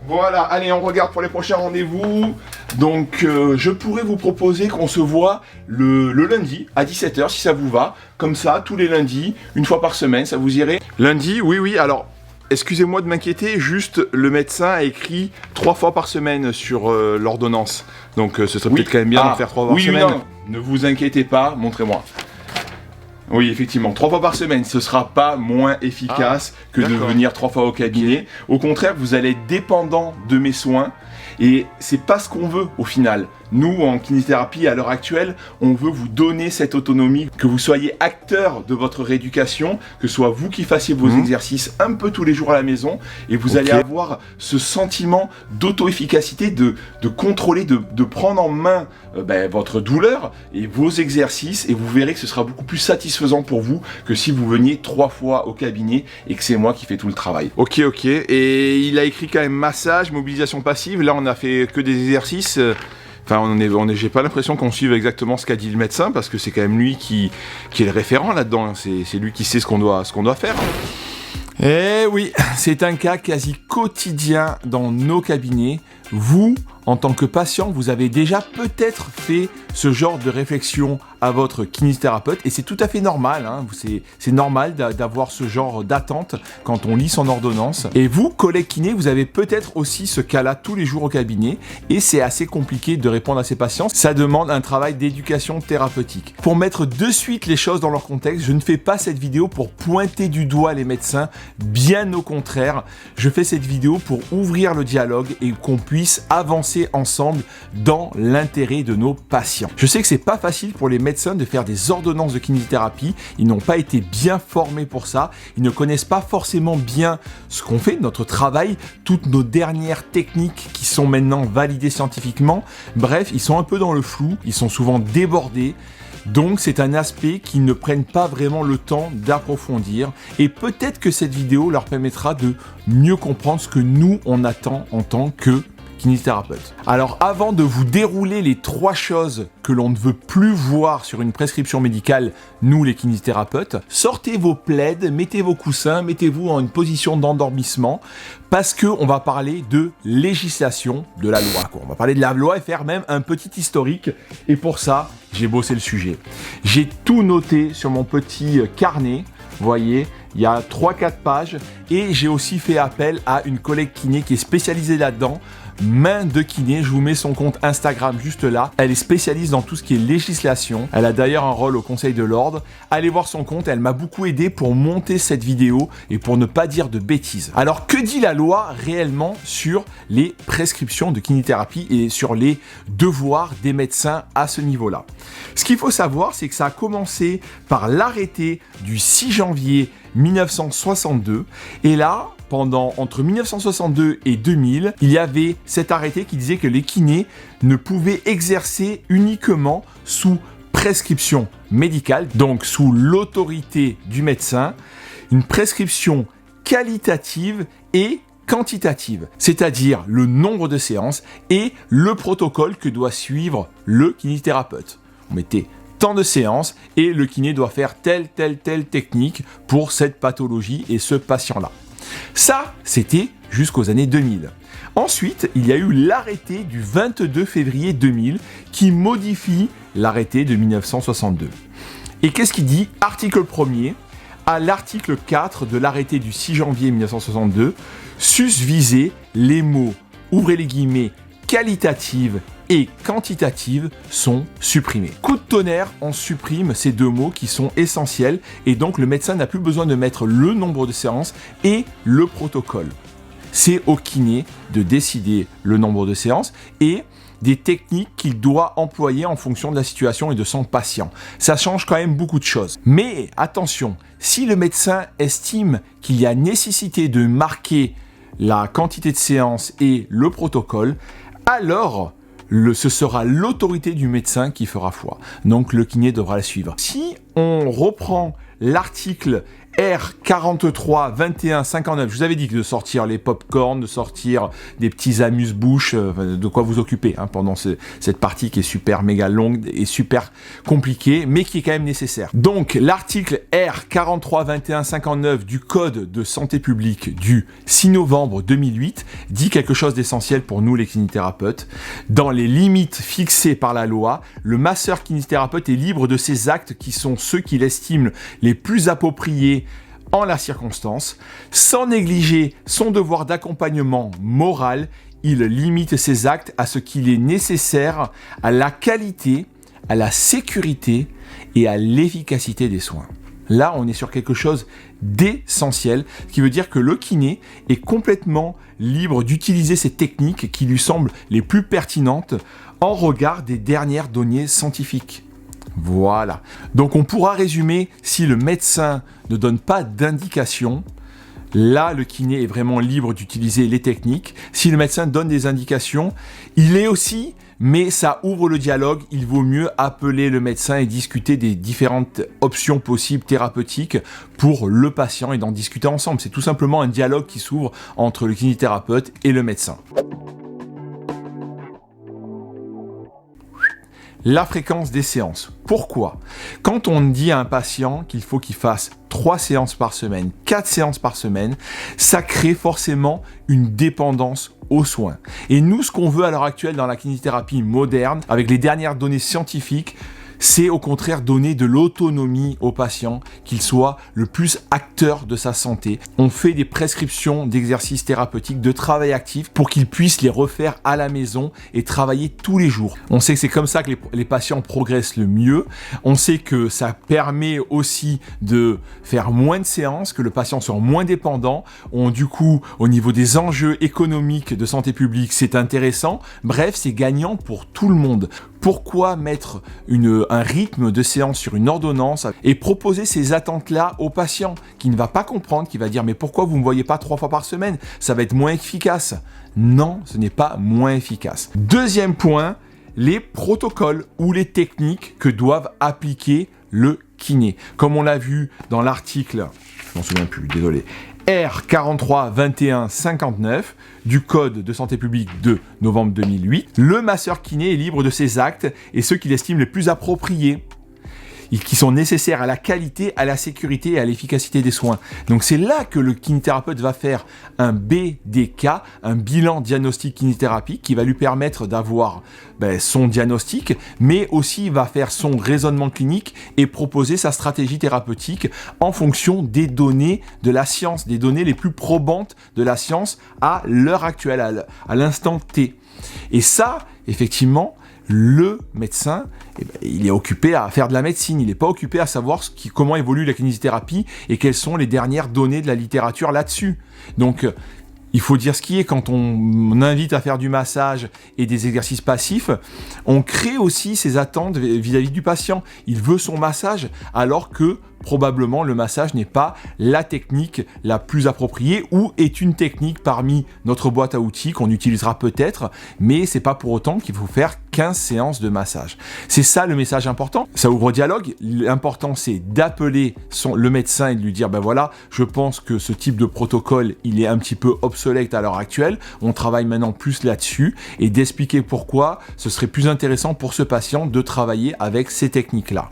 Voilà, allez, on regarde pour les prochains rendez-vous. Donc, je pourrais vous proposer qu'on se voit le lundi à 17 h si ça vous va. Comme ça, tous les lundis, une fois par semaine, ça vous irait? Lundi, oui, alors, excusez-moi de m'inquiéter, juste le médecin a écrit 3 fois par semaine sur l'ordonnance. Donc, ce serait peut-être quand même bien d'en faire 3 fois par semaine. Non, ne vous inquiétez pas, montrez-moi. Oui, effectivement, 3 fois par semaine, ce sera pas moins efficace que de venir 3 fois au cabinet. Au contraire, vous allez être dépendant de mes soins et c'est pas ce qu'on veut au final. Nous, en kinésithérapie, à l'heure actuelle, on veut vous donner cette autonomie, que vous soyez acteur de votre rééducation, que ce soit vous qui fassiez vos exercices un peu tous les jours à la maison, et vous allez avoir ce sentiment d'auto-efficacité, de contrôler, de prendre en main votre douleur et vos exercices, et vous verrez que ce sera beaucoup plus satisfaisant pour vous que si vous veniez 3 fois au cabinet et que c'est moi qui fais tout le travail. Ok, et il a écrit quand même massage, mobilisation passive, là on a fait que des exercices. Enfin, j'ai pas l'impression qu'on suive exactement ce qu'a dit le médecin, parce que c'est quand même lui qui est le référent là-dedans. C'est lui qui sait ce qu'on doit faire. Eh oui, c'est un cas quasi quotidien dans nos cabinets. Vous, en tant que patient, vous avez déjà peut-être fait ce genre de réflexion à votre kinésithérapeute et c'est tout à fait normal, hein. C'est normal d'avoir ce genre d'attente quand on lit son ordonnance. Et vous, collègue kiné, vous avez peut-être aussi ce cas-là tous les jours au cabinet et c'est assez compliqué de répondre à ces patients. Ça demande un travail d'éducation thérapeutique. Pour mettre de suite les choses dans leur contexte, je ne fais pas cette vidéo pour pointer du doigt les médecins, bien au contraire. Je fais cette vidéo pour ouvrir le dialogue et qu'on puisse avancer ensemble dans l'intérêt de nos patients. Je sais que c'est pas facile pour les médecins de faire des ordonnances de kinésithérapie, ils n'ont pas été bien formés pour ça, ils ne connaissent pas forcément bien ce qu'on fait, notre travail, toutes nos dernières techniques qui sont maintenant validées scientifiquement. Bref, ils sont un peu dans le flou, ils sont souvent débordés. Donc c'est un aspect qu'ils ne prennent pas vraiment le temps d'approfondir et peut-être que cette vidéo leur permettra de mieux comprendre ce que nous on attend en tant que kinésithérapeute. Alors avant de vous dérouler les 3 choses que l'on ne veut plus voir sur une prescription médicale, nous les kinésithérapeutes, sortez vos plaids, mettez vos coussins, mettez-vous en une position d'endormissement parce que on va parler de législation de la loi. On va parler de la loi et faire même un petit historique et pour ça, j'ai bossé le sujet. J'ai tout noté sur mon petit carnet. Vous voyez, il y a 3-4 pages et j'ai aussi fait appel à une collègue kiné qui est spécialisée là-dedans. Main de kiné, je vous mets son compte Instagram juste là. Elle est spécialiste dans tout ce qui est législation. Elle a d'ailleurs un rôle au Conseil de l'Ordre. Allez voir son compte, elle m'a beaucoup aidé pour monter cette vidéo et pour ne pas dire de bêtises. Alors que dit la loi réellement sur les prescriptions de kinésithérapie et sur les devoirs des médecins à ce niveau-là? Ce qu'il faut savoir, c'est que ça a commencé par l'arrêté du 6 janvier 1962 et là, entre 1962 et 2000, il y avait cet arrêté qui disait que les kinés ne pouvaient exercer uniquement sous prescription médicale, donc sous l'autorité du médecin, une prescription qualitative et quantitative, c'est-à-dire le nombre de séances et le protocole que doit suivre le kinésithérapeute. On mettait tant de séances et le kiné doit faire telle technique pour cette pathologie et ce patient-là. Ça, c'était jusqu'aux années 2000. Ensuite, il y a eu l'arrêté du 22 février 2000 qui modifie l'arrêté de 1962. Et qu'est-ce qu'il dit? Article 1er, à l'article 4 de l'arrêté du 6 janvier 1962, susvisés les mots, ouvrez les guillemets, qualitative et quantitative sont supprimés. Coup de tonnerre, on supprime ces 2 mots qui sont essentiels et donc le médecin n'a plus besoin de mettre le nombre de séances et le protocole. C'est au kiné de décider le nombre de séances et des techniques qu'il doit employer en fonction de la situation et de son patient. Ça change quand même beaucoup de choses. Mais attention, si le médecin estime qu'il y a nécessité de marquer la quantité de séances et le protocole, alors ce sera l'autorité du médecin qui fera foi. Donc le kiné devra la suivre. Si on reprend l'article R432159. Je vous avais dit que de sortir les pop-corn, de sortir des petits amuse-bouches, de quoi vous occuper pendant cette partie qui est super méga longue et super compliquée, mais qui est quand même nécessaire. Donc l'article R432159 du Code de santé publique du 6 novembre 2008 dit quelque chose d'essentiel pour nous les kinésithérapeutes. Dans les limites fixées par la loi, le masseur kinésithérapeute est libre de ses actes qui sont ceux qu'il estime les plus appropriés en la circonstance. Sans négliger son devoir d'accompagnement moral, il limite ses actes à ce qu'il est nécessaire à la qualité, à la sécurité et à l'efficacité des soins. Là, on est sur quelque chose d'essentiel, ce qui veut dire que le kiné est complètement libre d'utiliser ces techniques qui lui semblent les plus pertinentes en regard des dernières données scientifiques. Voilà. Donc on pourra résumer, si le médecin ne donne pas d'indication, là le kiné est vraiment libre d'utiliser les techniques. Si le médecin donne des indications, il est aussi, mais ça ouvre le dialogue, il vaut mieux appeler le médecin et discuter des différentes options possibles thérapeutiques pour le patient et d'en discuter ensemble. C'est tout simplement un dialogue qui s'ouvre entre le kinésithérapeute et le médecin. La fréquence des séances. Pourquoi ? Quand on dit à un patient qu'il faut qu'il fasse 3 séances par semaine, 4 séances par semaine, ça crée forcément une dépendance aux soins. Et nous, ce qu'on veut à l'heure actuelle dans la kinésithérapie moderne, avec les dernières données scientifiques, c'est au contraire donner de l'autonomie au patient, qu'il soit le plus acteur de sa santé. On fait des prescriptions d'exercices thérapeutiques, de travail actif, pour qu'il puisse les refaire à la maison et travailler tous les jours. On sait que c'est comme ça que les patients progressent le mieux. On sait que ça permet aussi de faire moins de séances, que le patient soit moins dépendant. Du coup, au niveau des enjeux économiques de santé publique, c'est intéressant. Bref, c'est gagnant pour tout le monde. Pourquoi mettre un rythme de séance sur une ordonnance et proposer ces attentes-là au patient qui ne va pas comprendre, qui va dire « mais pourquoi vous ne me voyez pas 3 fois par semaine ? Ça va être moins efficace. » Non, ce n'est pas moins efficace. Deuxième point, les protocoles ou les techniques que doivent appliquer le kiné. Comme on l'a vu dans l'article, je m'en souviens plus, désolé, R432159 du Code de santé publique de novembre 2008, le masseur kiné est libre de ses actes et ceux qu'il estime les plus appropriés et qui sont nécessaires à la qualité, à la sécurité et à l'efficacité des soins. Donc c'est là que le kinésithérapeute va faire un BDK, un bilan diagnostic kinésithérapie, qui va lui permettre d'avoir son diagnostic, mais aussi va faire son raisonnement clinique et proposer sa stratégie thérapeutique en fonction des données de la science, des données les plus probantes de la science à l'heure actuelle, à l'instant T. Et ça, effectivement, le médecin, il est occupé à faire de la médecine, il n'est pas occupé à savoir comment évolue la kinésithérapie et quelles sont les dernières données de la littérature là-dessus. Donc, il faut dire ce qui est, quand on invite à faire du massage et des exercices passifs, on crée aussi ses attentes vis-à-vis du patient. Il veut son massage alors que probablement le massage n'est pas la technique la plus appropriée ou est une technique parmi notre boîte à outils qu'on utilisera peut-être, mais c'est pas pour autant qu'il faut faire 15 séances de massage. C'est ça le message important. Ça ouvre au dialogue. L'important, c'est d'appeler le médecin et de lui dire voilà, je pense que ce type de protocole, il est un petit peu obsolète à l'heure actuelle. On travaille maintenant plus là-dessus et d'expliquer pourquoi ce serait plus intéressant pour ce patient de travailler avec ces techniques-là.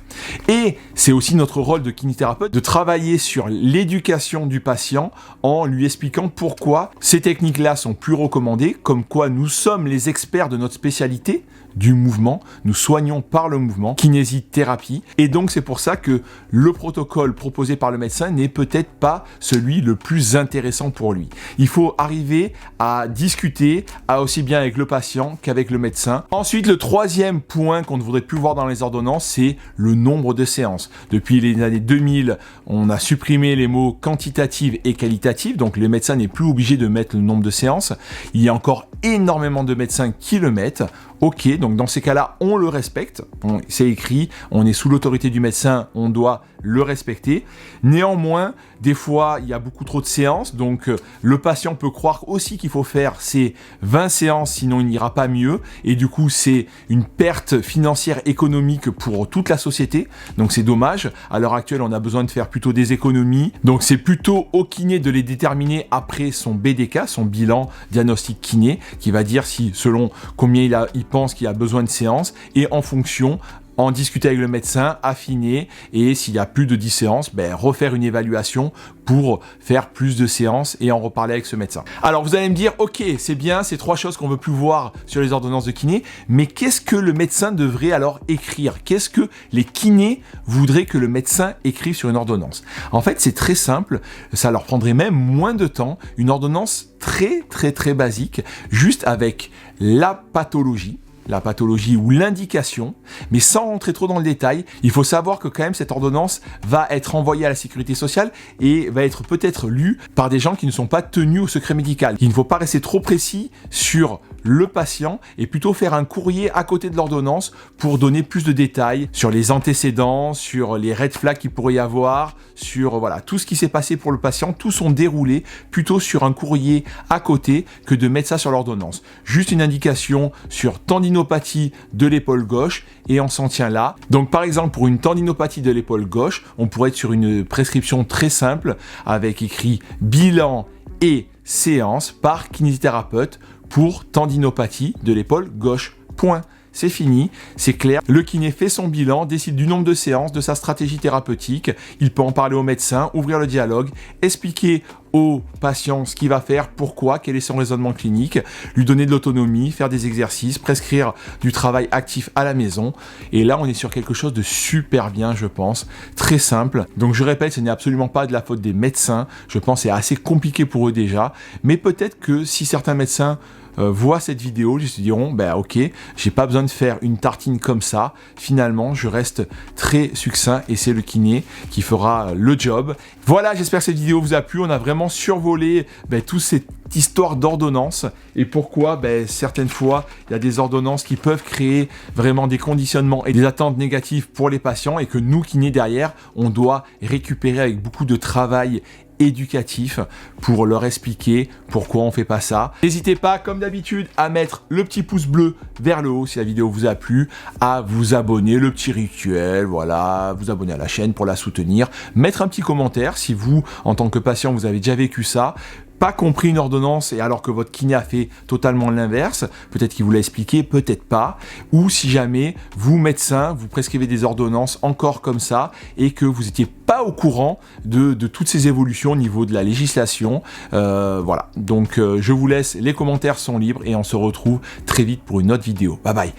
Et c'est aussi notre rôle de kinésithérapeute de travailler sur l'éducation du patient en lui expliquant pourquoi ces techniques-là sont plus recommandées, comme quoi nous sommes les experts de notre spécialité, du mouvement, nous soignons par le mouvement, kinésithérapie, et donc c'est pour ça que le protocole proposé par le médecin n'est peut-être pas celui le plus intéressant pour lui. Il faut arriver à discuter aussi bien avec le patient qu'avec le médecin. Ensuite, le troisième point qu'on ne voudrait plus voir dans les ordonnances, c'est le nombre de séances. Depuis les années 2000, on a supprimé les mots quantitative et qualitative, donc le médecin n'est plus obligé de mettre le nombre de séances. Il y a encore énormément de médecins qui le mettent. Ok, donc dans ces cas-là, on le respecte, c'est écrit, on est sous l'autorité du médecin, on doit le respecter. Néanmoins, des fois, il y a beaucoup trop de séances, donc le patient peut croire aussi qu'il faut faire ces 20 séances, sinon il n'ira pas mieux, et du coup, c'est une perte financière économique pour toute la société, donc c'est dommage. À l'heure actuelle, on a besoin de faire plutôt des économies, donc c'est plutôt au kiné de les déterminer après son BDK, son bilan diagnostic kiné, qui va dire si, selon combien il pense qu'il a besoin de séances, et en fonction, en discuter avec le médecin, affiner, et s'il y a plus de 10 séances, refaire une évaluation pour faire plus de séances et en reparler avec ce médecin. Alors vous allez me dire, ok, c'est bien, c'est 3 choses qu'on veut plus voir sur les ordonnances de kiné, mais qu'est-ce que le médecin devrait alors écrire? Qu'est-ce que les kinés voudraient que le médecin écrive sur une ordonnance? En fait, c'est très simple, ça leur prendrait même moins de temps, une ordonnance très basique, juste avec la pathologie ou l'indication, mais sans rentrer trop dans le détail. Il faut savoir que quand même cette ordonnance va être envoyée à la sécurité sociale et va être peut-être lue par des gens qui ne sont pas tenus au secret médical. Il ne faut pas rester trop précis sur le patient et plutôt faire un courrier à côté de l'ordonnance pour donner plus de détails sur les antécédents, sur les red flags qu'il pourrait y avoir, sur tout ce qui s'est passé pour le patient, tout son déroulé, plutôt sur un courrier à côté que de mettre ça sur l'ordonnance. Juste une indication sur tendinopathie de l'épaule gauche et on s'en tient là. Donc par exemple pour une tendinopathie de l'épaule gauche, on pourrait être sur une prescription très simple avec écrit bilan et séance par kinésithérapeute pour tendinopathie de l'épaule gauche. Point. C'est fini, c'est clair. Le kiné fait son bilan, décide du nombre de séances, de sa stratégie thérapeutique. Il peut en parler au médecin, ouvrir le dialogue, expliquer au patient ce qu'il va faire, pourquoi, quel est son raisonnement clinique, lui donner de l'autonomie, faire des exercices, prescrire du travail actif à la maison. Et là, on est sur quelque chose de super bien, je pense. Très simple. Donc je répète, ce n'est absolument pas de la faute des médecins. Je pense que c'est assez compliqué pour eux déjà. Mais peut-être que si certains médecins voient cette vidéo, ils se diront, ok, j'ai pas besoin de faire une tartine comme ça. Finalement, je reste très succinct et c'est le kiné qui fera le job. Voilà, j'espère que cette vidéo vous a plu. On a vraiment survolé toute cette histoire d'ordonnance et pourquoi certaines fois il y a des ordonnances qui peuvent créer vraiment des conditionnements et des attentes négatives pour les patients et que nous kinés derrière on doit récupérer avec beaucoup de travail éducatif pour leur expliquer pourquoi on fait pas ça. N'hésitez pas comme d'habitude à mettre le petit pouce bleu vers le haut si la vidéo vous a plu, à vous abonner, le petit rituel, vous abonner à la chaîne pour la soutenir, mettre un petit commentaire si vous en tant que patient vous avez déjà vécu ça, pas compris une ordonnance et alors que votre kiné a fait totalement l'inverse, peut-être qu'il vous l'a expliqué, peut-être pas, ou si jamais vous, médecin, vous prescrivez des ordonnances encore comme ça et que vous n'étiez pas au courant de toutes ces évolutions au niveau de la législation. Donc je vous laisse, les commentaires sont libres et on se retrouve très vite pour une autre vidéo. Bye bye.